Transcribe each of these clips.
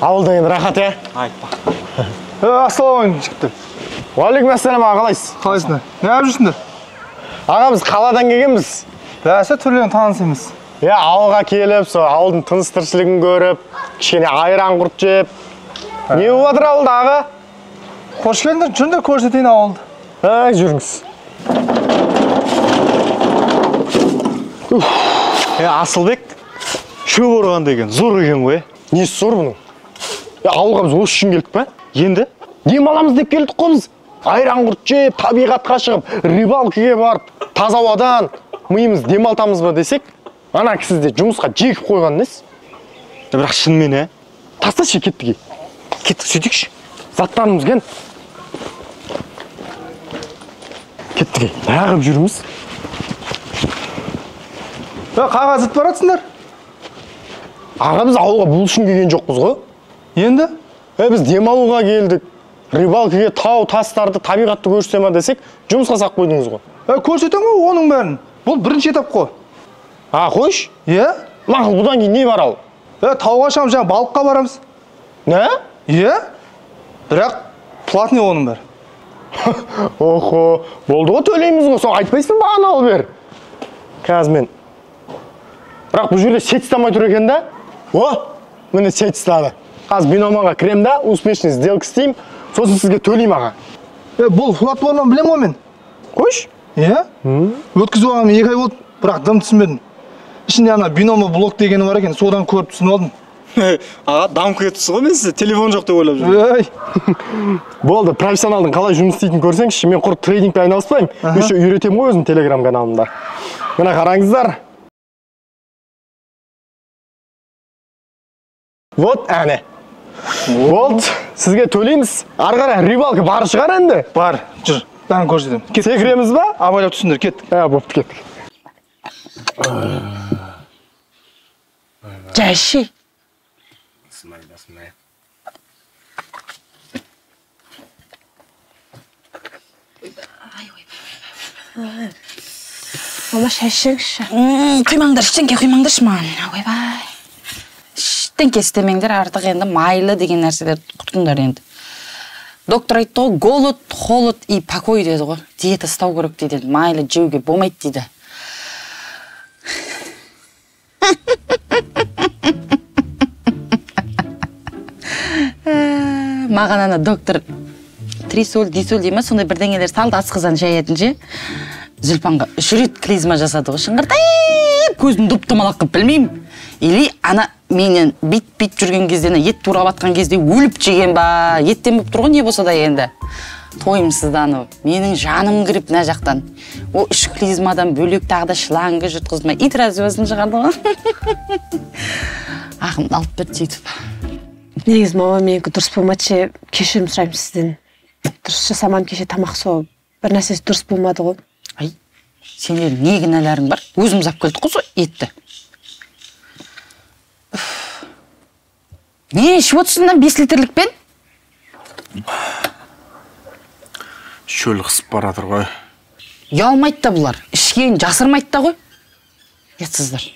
Ауылда енді рахат, е? Айтпа. Ассалаумағалейкум, жігіттер. Уалейкумассалам, аға, қалайсыз? Қалайсыңдар? Не алып жүрсіңдер? Аға, біз қаладан келгенбіз. Бәсе түрлерін таныс емес. Ауылға келіп, сол ауылдың тыныс тіршілігін көріп, кішкене айран құрт жеп. Не болып жатыр ауылда, аға? Қош келдіңдер, жүріңдер көрсетейін ауылды. Жүріңіз. Асылбек, шөп орған деген зор екен ғой. Несі зор бұның? Ауылға біз осы үшін келдік па? Енді? Дем аламыз деп келдік қой біз. Айран құрт жеп, табиғатқа шығып, рыбалкаға барып, таза ауадан миымыз демалтамыз ба десек, ана кісі де жұмысқа жегіп қойған несі? Бірақ шынымен, Тасташы, кеттік. Кеттік, сөйтікші. Заттарымыз кен. Кеттік. Ағып жүрміз. Қағаз ітіп баратсыңдар? Аға, біз ауылға бұл үшін келген жоқпыз ғой. Енді? Біз демалуға келдік. Рыбалкаға тау, тастарды, табиғатты көрсетема десек, жұмысқа сақ қойдыңыз ғой. Көрсетем ғой оның бәрін. Бұл бірінші этап қой. Қойш? Мақұл, бұдан кейін не бар ал? Тауға шығамыз, жаңа балыққа барамыз. Не? Бірақ платный оның бәрі. Охо, болды ғой, төлейміз ғой, сол айтпайсың бағаны ал бер. Қазір мен. Бірақ бұл жерде сет ұстамай тұр екен да? Міне сет ұстады. Қазір биноманға кірем да, успешный сделка істеймін, сосын сізге төлеймін аға. Бұл флотболынан білем ғой мен. Қойш? Өткізу ағам 2 ай болды, бірақ дым түсінбедім. Ішінде ана биномо блок дегені бар екен, содан көріп түсініп алдым. Аға, дамып кетіпсіз ғой, мен сізде телефон жоқ деп ойлап жүрмін. Болды, профессионалдың қалай жұмыс істейтінін көрсеңізші, мен құр трейдингпен айналыспаймын. Еще үйретемін ғой өзім телеграм каналымда. Мына қараңыздар. Вот, әне. Болды, сізге төлейміз. Ары қарай рыбалка бар шығар енді? Бар, жүр, бәрін көрсетемін. Секіреміз ба? Абайлап түсіндір, кеттік. Бопты, кеттік. Жайшы. Мама, шәшіңші. Құймаңдар, іштенке құймаңдаршы маған. Ойбай. Іштенке істемеңдер, артық енді майлы деген нәрселер құтқындар енді. Доктор айтты ғой, голод, холод и покой деді ғой. Диета ұстау керек дейді, майлы жеуге болмайды дейді. Маған ана доктор трисол, дисол дейма, сондай бірдеңелер салды асқызан жаятын же. Зүлпанға 3 рет клизма жасады ғой, шыңғыртайып, көзін дұп-тымалақ қып білмеймін. Или ана менен бит-бит жүрген кезде, ет турап атқан кезде өліп жеген ба, еттен болып тұрған не болса да енді. Тойымсызданып, менің жаным кіріп мына жақтан. О 3 клизмадан бөлек тағы да шлангы жұтқызмай, ит развезін шығарды ғой. Ақымды алып берді сөйтіп. Негіз, мама, менікі дұрыс болмады, кешірім сұраймын сізден. Дұрыс жасамам, кеше тамақ соғып, бір нәрсесі дұрыс болмады ғой. Ай, сенде не кінәләрің бар? Өзіміз алып келдік қой етті. Не ішіп отырсыңдан 5 литрлікпен? Шөл қысып баратыр ғой. Ұялмайды да бұлар. Ішкен жасырмайды да ғой. Етсіздер.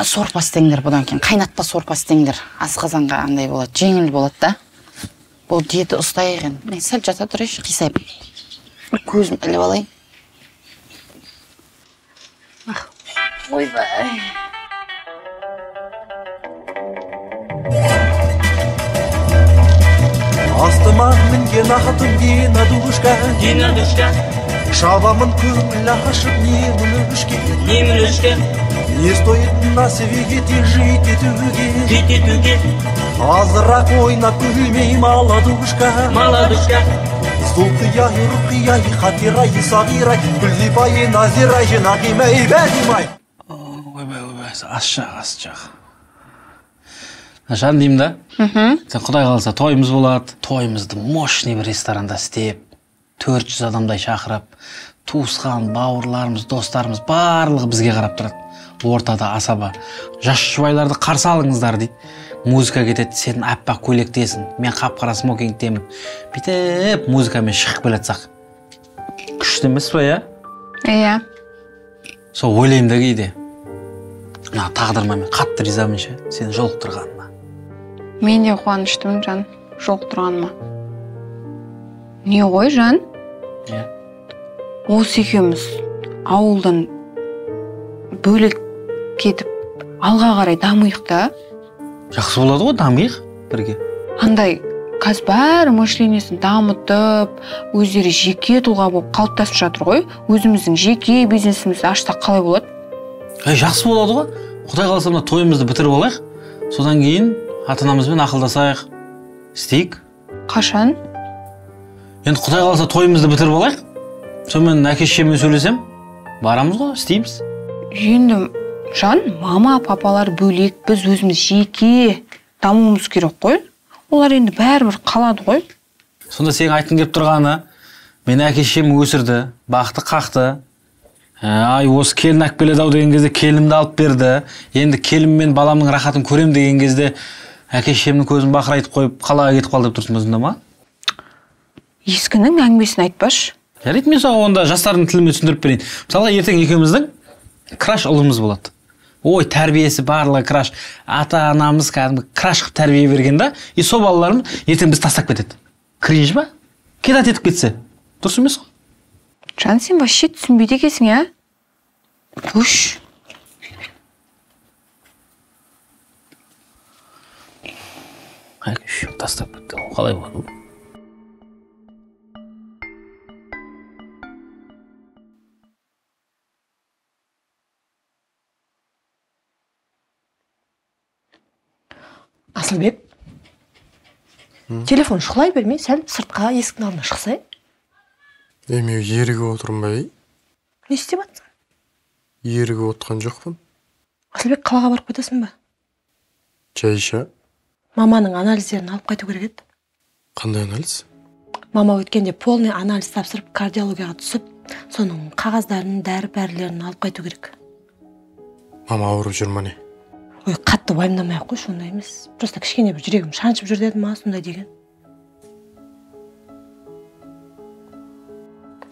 Сорпа істеңдер бұдан кейін. Қайнатпа сорпа істеңдер. Асқазанға андай болады, жеңіл болады да. Бұл диета ұстайық. Мен сәл жата тұрайшы, қисайып. Көзім іліп алайын. Ойбай. Астыма мінген атым Динадушка Шабамын көңіл ашып немін үшке Не стоит на свете жить етуге Азырақ ойнап күлмей маладушка Зулқияй, ұрқияй, қатирай, сағирай Күлзипай, назирай, женағимай, бәдимай Ойбай, асжақ Жан деймін да? Сен құдай қалса тойымыз болады. Тойымызды мощный бір ресторанда істеп, 400 адамдай шақырып, туысқан, бауырларымыз, достарымыз барлығы бізге қарап тұрады. Ортада асаба. Жас жұбайларды қарсы алыңыздар дейді. Музыка кетеді, сен аппақ көйлектесің, мен қап-қара смокингтемін. Бүйтіп музыкамен шығып келатсақ. Күшті емес па, я? Иә. Сол ойлаймын да кейде. Тағдырыма мен қатты ризамын ше, сені жолықтырғанына. Мен де қуаныштымын, Жан, жолықтырғаныма. Не ғой, Жан? Иә. Осы екеуміз ауылдан бөлек кетіп, алға қарай дамиық та. Жақсы болады ғой, дамиық бірге. Андай қазір бәрі мышленесін дамытып, өздері жеке тұлға болып қалыптасып жатыр ғой. Өзіміздің жеке бизнесімізді ашсақ қалай болады? Жақсы болады ғой. Құдай қаласа мына тойымызды бітіріп алайық. Содан кейін ата-анамызбен ақылдасайық. Істейік. Қашан? Енді Құдай қаласа тойымызды бітіріп алайық. Сонымен әке-шешеммен сөйлесем, барамыз ғой, істейміз. Енді Жан, мама, папалар бөлек, біз өзіміз жеке дамуымыз керек қой. Олар енді бәрібір қалады ғой. Сонда сен айтқың келіп тұрғаны, мені әке-шешем өсірді, бақты қақты. Ай, осы келін алып келеді ау деген кезде келінімді алып берді. Енді келін мен баламның рахатын көрем деген кезде әке-шешемнің көзін бақырайтып қойып, қалаға кетіп қалды деп тұрсың өзіңде ма? Ескінің әңгімесін айтпашы. Жарайды, мен саған онда жастардың тілімен түсіндіріп берейін. Мысалға ертең екеуміздің краш ұлымыз болады. Ой, тәрбиесі барлығы краш. Ата-анамыз кәдімгі краш қып тәрбие берген да, и сол балаларым ертең біз тастап кетеді. Кринж ба? Кедат етіп кетсе. Дұрыс емес қой? Жан, сен вообще түсінбейді екенсің, ә? Үш. Әке-шешем тастап кетті. Қалай болады? Асылбек, телефон шұқылай бермей, сәл сыртқа есіктің алдына шықсай. Мен еріге отырмын. Не істеп жатсың? Еріге отқан жоқпын. Асылбек, қалаға барып қайтасың ба? Жайша. Маманың анализдерін алып қайту керек еді. Қандай анализ? Мама өткенде полный анализ тапсырып, кардиологияға түсіп, соның қағаздарын, дәрі-бәрілерін алып қайту керек. Мама ауырып жүр ме не? Ой, қатты уайымдамай-ақ қой, сондай емес. Просто кішкене бір жүрегім шаншып жүр деді ма, сондай деген.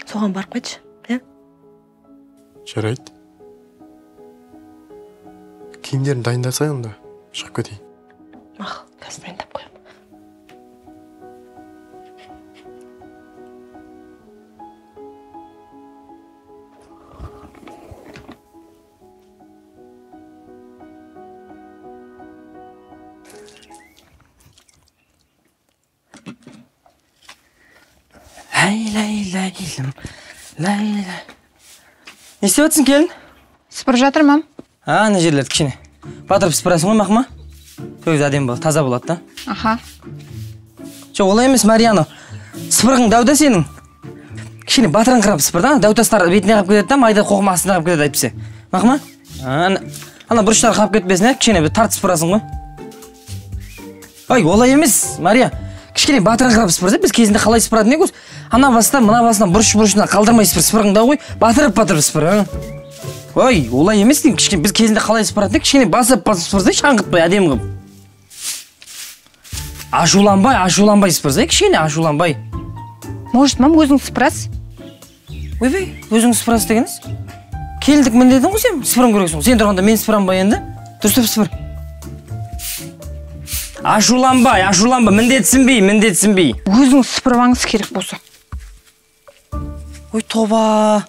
Соған барып қайтшы, иә? Жарайды. Киімдерін дайындасай онда, шығып кетейін. Мақыл, қазір дайындап қоямын. Лайлайлайлым. Не істеп жатсың, келін? Сыпырып жатырмын. Ана жерлерді кішкене батырып сыпырасың ғой, мақма? Көз әдемі болады, таза болады да. Аха. Жоқ, олай емес, Мариано. Сыпырғың дәута сенің. Кішкене батырыңқырап сыпыр да, дәутастар бетіне қап кетеді да, майда қоқым астына қап кетеді айтпесе. Мақма? Ана бұрыштар қап кетпесін, кішкене тарт сыпырасың ғой. Ой, олай емес, Мария. Кішкене батырыңқырап сыпыр, біз кезінде қалай сыпыратын екенбіз? Ана басынан, мына басынан бұрыш-бұрышына қалдырмай сыпырғыңда ғой, батырып сыпыр. Ой, олай емес, кішкене біз кезінде қалай сыпыратын ек, кішкене басып сыпырсай, шаңғытпай, әдемі қылып. Ашуланбай сыпырсай, кішкене ашуланбай. Может, мам, өзің сыпырасыз? Ойбай, өзің сыпырасыз дегеніз? Келдік міндетін ғой сен, сыпырым керексің. Сен тұрғанда мен сыпырам ба енді? Дұрыстап сыпыр. Ашуланбай, міндетсінбей. Өзің сыпырмаңыз керек болса. Ой, тоба.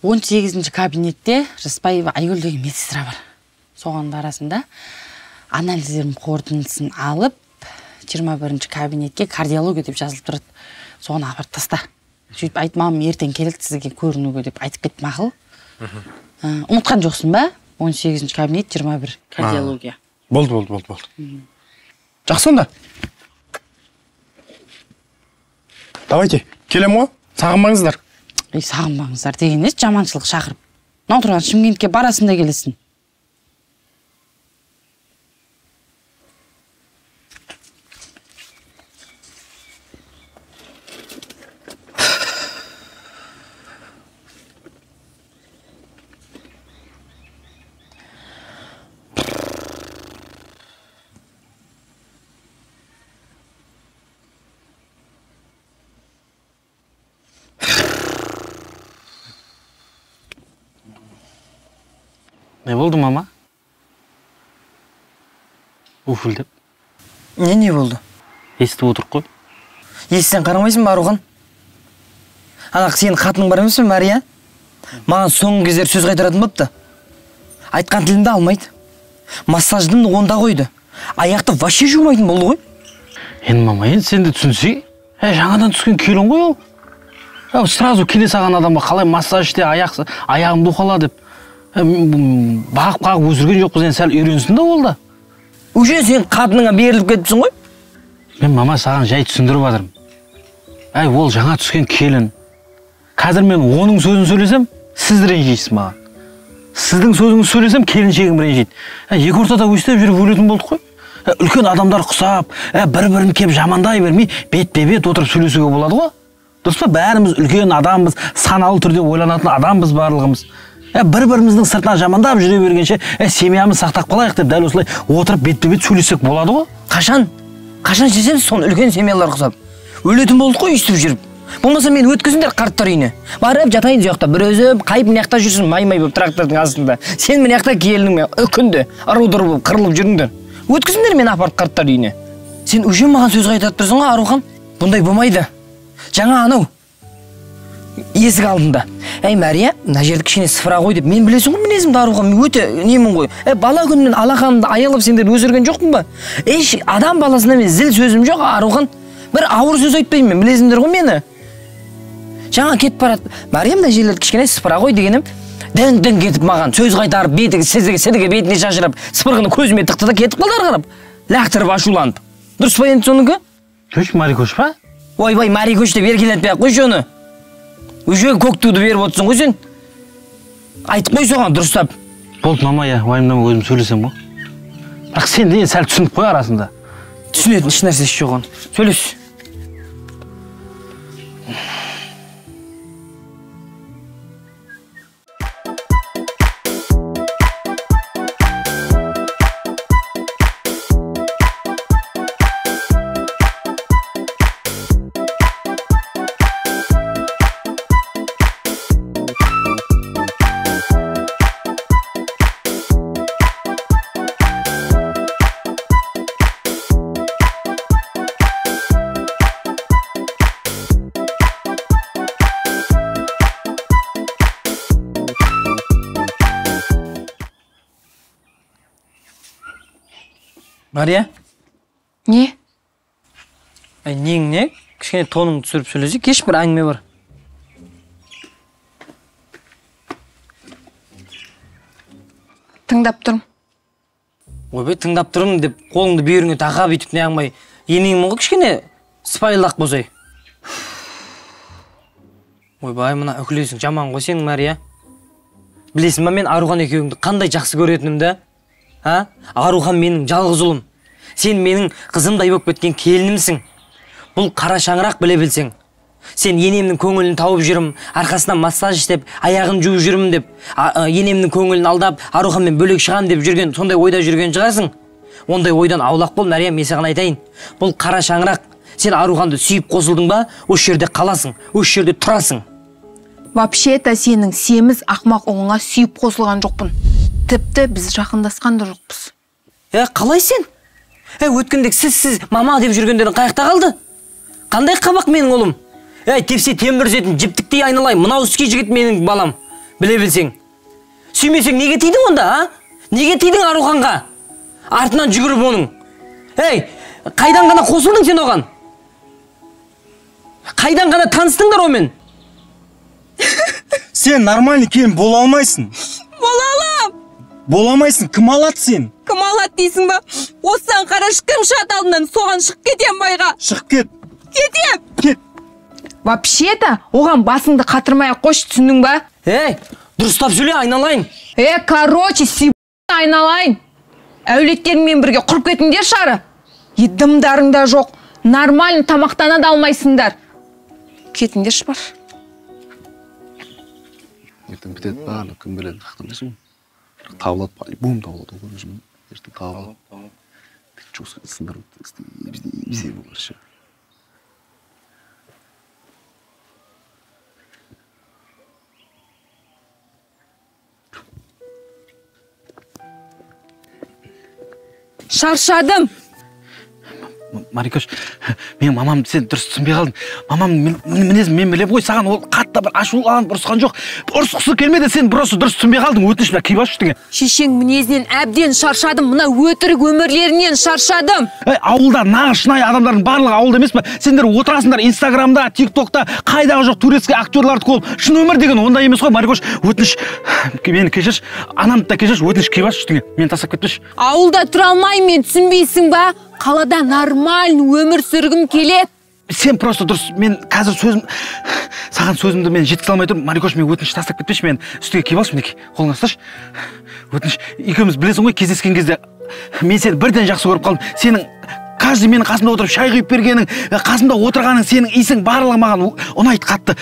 18-ші кабинетте Рыспаева Айгүл деген медсестра бар. Соған барасында анализдерім қорытындысын алып, 21-ші кабинетке кардиология деп жазылып тұрады. Соған апарып таста. Сөйтіп айт, мамам ертең келеді сізге көрінуге деп айтып кет, мақыл. Ұмытқан жоқсың ба? 18-ші кабинет, 21 кардиология. Болды. Жақсы онда. Давайте, келем ғой, сағынбаңыздар. Сағынбаңыздар деген еш жаманшылық шақырып. Мынау тұрған Шымкентке барасында келесің. Не болды, мама? Уфылдеп. Не болды? Естіп отырып қой. Естен қарамайсың ба Арухан? Ана сенің қатының бар емес пе, Мария? Маған соңғы кездері сөз қайтаратын болыпты. Айтқан тілімді алмайды. Массаждымды онда қойды. Аяқты вообще жумайтын болды ғой. Енді мама, енді сен де түсінсей. Жаңадан түскен келін ғой ол. Сразу келе саған адамға қалай массаж істе, аяғымды уқала деп. Бағып өсірген жоқпыз, енді сәл үйренсін да ол да. Уже сен қатыныңа беріліп кетіпсің ғой. Мен мама саған жай түсіндіріп жатырмын. Ол жаңа түскен келін. Қазір мен оның сөзін сөйлесем, сіз ренжисіз маған. Сіздің сөзіңізді сөйлесем, келіншегім ренжиді. Екі ортада өстіп жүріп өлетін болдық қой. Үлкен адамдар құсап, бір-бірін кеп жамандай бермей, бет-бе-бет отырып сөйлесуге болады ғой. Дұрыс па? Бәріміз үлкен адамбыз, саналы түрде ойланатын адамбыз барлығымыз. Бір-біріміздің сыртынан жамандап жүре бергенше, семьямыз сақтап қалайық деп дәл осылай отырып бет-бе-бет сөйлесек болады ғой. Қашан шешеміз соны үлкен семьялар құсап? Өлетін болдық қой өйстіп жүріп. Болмаса мен өткізіңдер қарттар үйіне. Барып жатайын жоқта, бір өзім қайып мияқта жүрсін, май-май болып трактордың астында. Сен мияқта келдің мен, күнде ұру-дұру болып қырылып жүріңдер. Өткізіңдер мен апарып қарттар үйіне. Сен уже маған сөз қайтарып тұрсың ғой, Арухан? Бұндай болмайды. Жаңа анау есік алдында. Мария, мына жерді кішкене сыпыра қой деп. Мен білесің ғой мінезімді, Арухан, мен өте немін ғой. Бала күнімнен алақанымды аялап сендер өсірген жоқпын ба? Адам баласына мен зіл сөзім жоқ, Арухан. Бір ауыр сөз айтпаймын мен, білесіңдер ғой мені. Жаңа кетіп барады. Мария, мына жерлерді кішкене сыпыра қой дегенім. Дән кетіп маған сөз қайтарып, сізге бетіне шашырап, сыпырғыны көзіме тықты да кетіп қалды ары қарап. Лақтырып ашуланып. Дұрыс па енді соныкі? Көш Марикош па? Ойбай, Марикош деп еркелетпей ақ қойшы оны. Уже көк туды беріп отырсың ғой сен. Айтып қой соған дұрыстап. Болды мама, уайымдама, өзім сөйлесем ғой. Бірақ сен де сәл түсініп қой арасында. Түсінетін еш нәрсесі жоқ оны. Сөйлес. Мария? Не? Нең не? Кішкене тоныңды түсіріп сөйлесей, кеш бір әңгіме бар. Тыңдап тұрмын. Ойбай, тыңдап тұрмын деп қолыңды бүйіріңе тақап өйтіп не аңмай. Енеңмін ғой кішкене сыпайылақ болсай. Ойбай, мына үкілесің жаман ғой сенің, Мария. Білесің ба, мен Арухан екеуіңді қандай жақсы көретінімді? Арухан менің жалғыз ұлым. Сен менің қызымдай болып кеткен келінімсің. Бұл қара шаңырақ біле білсең. Сен енемнің көңілін тауып жүрім, арқасынан массаж істеп, аяғын жуып жүрім деп, енемнің көңілін алдап, Аруханмен бөлек шығам деп жүрген, сондай ойда жүрген шығарсың. Ондай ойдан аулақ бол, Мария, мен саған айтайын. Бұл қара шаңырақ. Сен Аруханды сүйіп қосылдың ба, осы жерде қаласың, осы жерде тұрасың. Вообще-то сенің семіз ақмақ оңыңа сүйіп қосылған жоқпын. Тіпті біз жақындасқан да жоқпыз. Қалай сен? Өткендек сіз мама деп жүргендердің қаяқта қалды? Қандай қабақ менің ұлым? Тепсе темір үзетін жіптіктей айналай, мынау іске жігіт менің балам. Біле білсең. Сүймесең неге тидің онда, Неге тидің Аруханға? Артынан жүгіріп оның. Қайдан ғана қосылдың сен оған? Қайдан ғана таныстыңдар омен? Сен нормальный келін бола алмайсың. Бола алам. Бола алмайсың, кім алады сен? Кім алады дейсің ба? Осыдан қара шыққым шат алдынан соған шығып кетем байға. Шығып кет. Кетем. Кет. Вообще-то оған басыңды қатырмай қош, түсіндің ба? Дұрыстап сөйле, айналайын. Короче, айналайын. Әулеттеріңмен бірге құрып кетіңдер шары. Дымдарың да жоқ, нормально тамақтана да алмайсыңдар. Кетіңдер шпар. Ертең бітеді барлық кім біледі қақтырмайсың ғой. Табылады, по-любому табылады ғой өзім. Ертең табылады. Тек жосқа сындырып бізде болар ше. Шаршадым. Марикош, мен мамамды сен дұрыс түсінбей қалдың. Мамам мінезін мен білем ғой, саған ол қатты бір ашуланып ұрысқан жоқ. Ұрысқысы келмеді, сен просто дұрыс түсінбей қалдың. Өтініш мына киіп алшы деген. Шешең мінезінен әбден шаршадым, мына өтірік өмірлерінен шаршадым. Ауылда нағыз шынайы адамдардың барлығы ауылда емес пе? Сендер отырасыңдар Инстаграмда, ТикТокта, қайдағы жоқ турецкий актерларды көріп, шын өмір деген ондай емес қой, Марикош. Өтініш, мені кешірші, анамды да кешірші, өтініш киіп алшы деген. Мен тастап кетпеші. Ауылда тұра алмаймын, түсінбейсің ба? Қалада нормальный өмір сүргім келеді. Сен просто дұрыс, мен қазір саған сөзімді мен жеткізе алмай тұрмын. Марикош, мен өтініш тастап кетпеші, мен үстіге киіп алшы, мінекей, қолыңа ұсташы. Өтініш, екеуміз білесің ғой, кездескен кезде мен сені бірден жақсы көріп қалдым. Сенің каждый менің қасымда отырып шай құйып бергенің, қасымда отырғаның, сенің исің барлығы маған ұнайды қатты.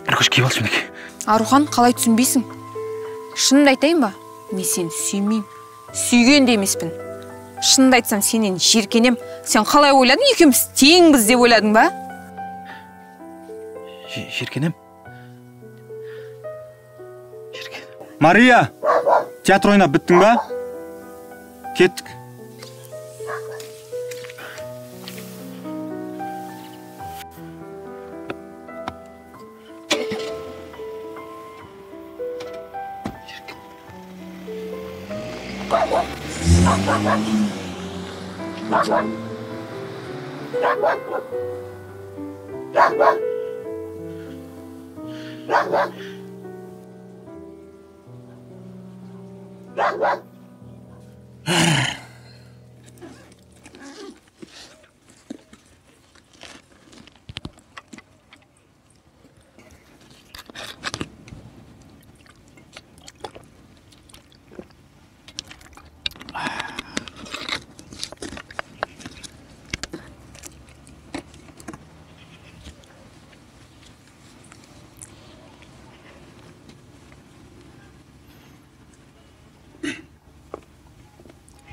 Марикош, киіп алшы, мінекей. Арухан, қалай түсінбейсің? Шынымды айтайын ба? Мен сені сүймеймін. Сүйген де емеспін. Шынымды айтсам, сенен жиіркенем. Сен қалай ойладың? Екеуміз теңбіз деп ойладың ба? Жиіркенем? Мария, театр ойнап біттің ба? Кеттік.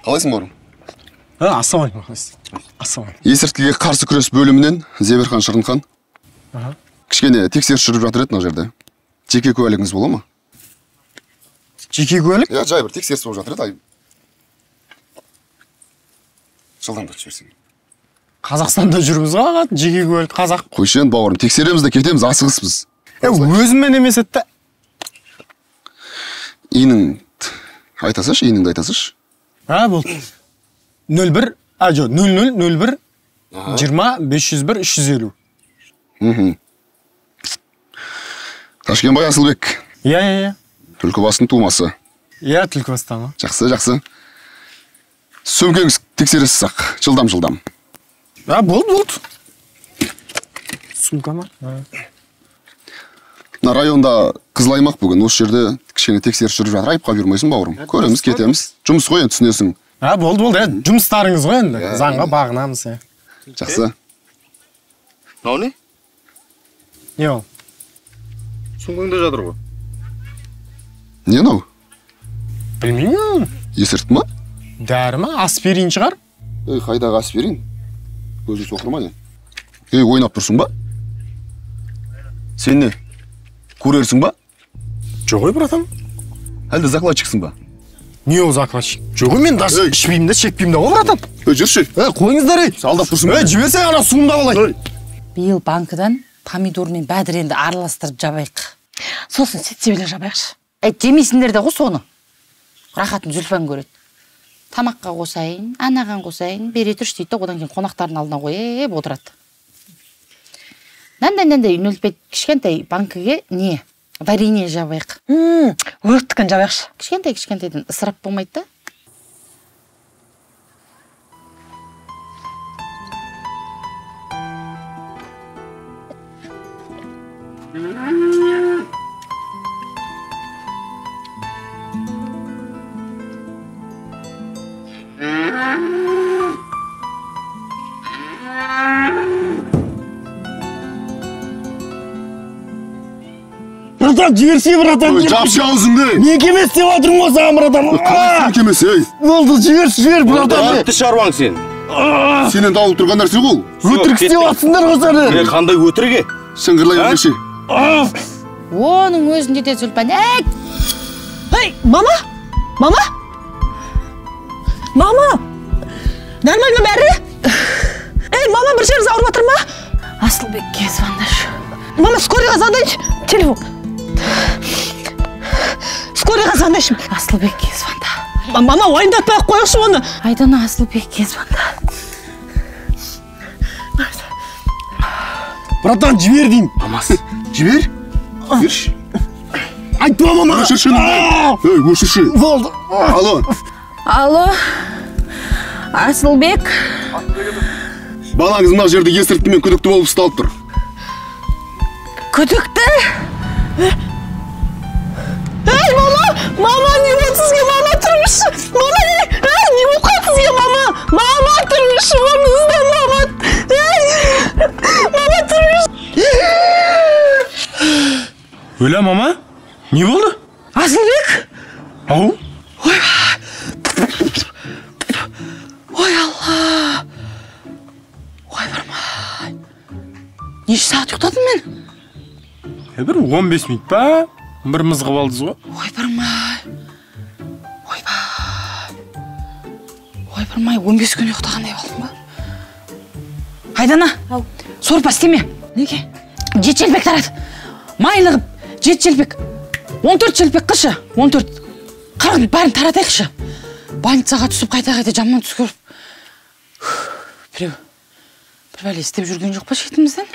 Қалайсың бауырым? Ассалаумалейкум. Ассалаумалейкум. Есірткіге қарсы күрес бөлімінен Зеберхан Шырынхан. Кішкене тексеріс жүріп жатыр еді мына жерде. Жеке куәлігіңіз бола ма? Жеке куәлік? Иә, жай бір тексеріс болып жатыр еді. Жылдамдатып жіберсең. Қазақстанда жүрміз ғой, жеке куәлік қазақ. Қойшы енді бауырым, тексереміз де кетеміз, асығыспыз. Өзіммен емес еді. Иінің айтасыш, иініңді айтасыш. Болды. 01, 00, 01, 20, 501, 350. Ташкенбай Асылбек. Иә. Түлкібастың тумасы. Иә, Түлкібастан. Жақсы. Сөмкеңіз тексересіз ақ, жылдам. Болды. Сумка ма? Мына районда қызыл аймақ бүгін, осы жерде кішкене тексеріс жүріп жатыр, айыпқа бермейсің бауырым. Көреміз, кетеміз. Жұмыс қой енді, түсінесің. Болды. Жұмыстарыңыз ғой енді. Заңға бағынамыз. Жақсы. Мынау не? Не ол? Сумкаңда жатыр ғой. Не мынау? Білмеймін. Есірткі ма? Дәрі ма? Аспирин шығар? Қайдағы аспирин? Көзі соқыр ма не? Ойнап тұрсың ба? Сен не? Көрерсің ба? Жоқ ой, братан. Әлде закладчиксың ба? Не ол закладчик? Жоқ ой, мен даже ішпеймін де, шекпеймін де, о, братан. Жүрші. Қойыңыздар, Алдап тұрсың ба? Жіберсең ана суымда болай. Биыл банкыдан помидор мен бәдіренді араластырып жабайық. Сосын сетсебелер жабайықшы. Жемейсіңдер де ғой соны. Рахатын Зүлфан көреді. Тамаққа қосайын, анаған қосайын, бере тұрш дейді, одан кейін қонақтардың алдына қойып отырады. Нандай үнөлпет кішкентай банкіге не? Варенье жабайық. Өрттікін жабайықшы. Кішкентайдан ысырап болмайды да? Братан, жіберсе, братан. Жапшы аузыңды. Не кемес деп отырмын ғой саған, братан. Қалай кемес, ей? Болды, жібер, братан. Өтті шаруаң сен. Сенен дауыл тұрған нәрсе ғой. Өтірік істеп атсыңдар ғой сені. Қандай өтіріге? Шыңғырлай бермеші. Оның өзінде де Зүлпан. Эй, мама? Нормально бәрі? Асылбекке звондаш. Мама, скорыйға звондайыншы. Телефон. Скорыйға звондайыншы. Асылбекке звонда. Мама, уайымдатпай-ақ қойықшы оны. Айдана Асылбекке звонда. Братан, жібер деймін. Мамас, жібер. Жіберші. Айтпа, мама. Өшірші. Ей, өшірші. Болды. Алло. Алло, Асылбек. Балаңыз мына жерде есірткімен күдікті болып ұсталып тұр. Күдікті? Ей, мама, не болды сізге, мама, тұрмышы. Мама, не болып қалды сізге, мама? Мама, тұрмышы, оны ізден, мама. Мама, тұрмышы. Öyle mama? Ne oldu? Асылбек? Ау? Ой, Алла. Ой, бармай. Неше сағат ұйықтадым мен? Bir 15 minut pa. Bir mızgı aldınız o. Ой, бармай, 15 күн ұйықтағандай болдым ба? Айдана, сорпа істеме. Неге? Жет желпек тарады. Майлығып, жет желпек. 14 желпек қылшы. 14. 40 бәрін таратайықшы. Больницаға түсіп қайта жаман түс көріп. Біреу, бір бәле істеп жүрген жоқ па шетімізден?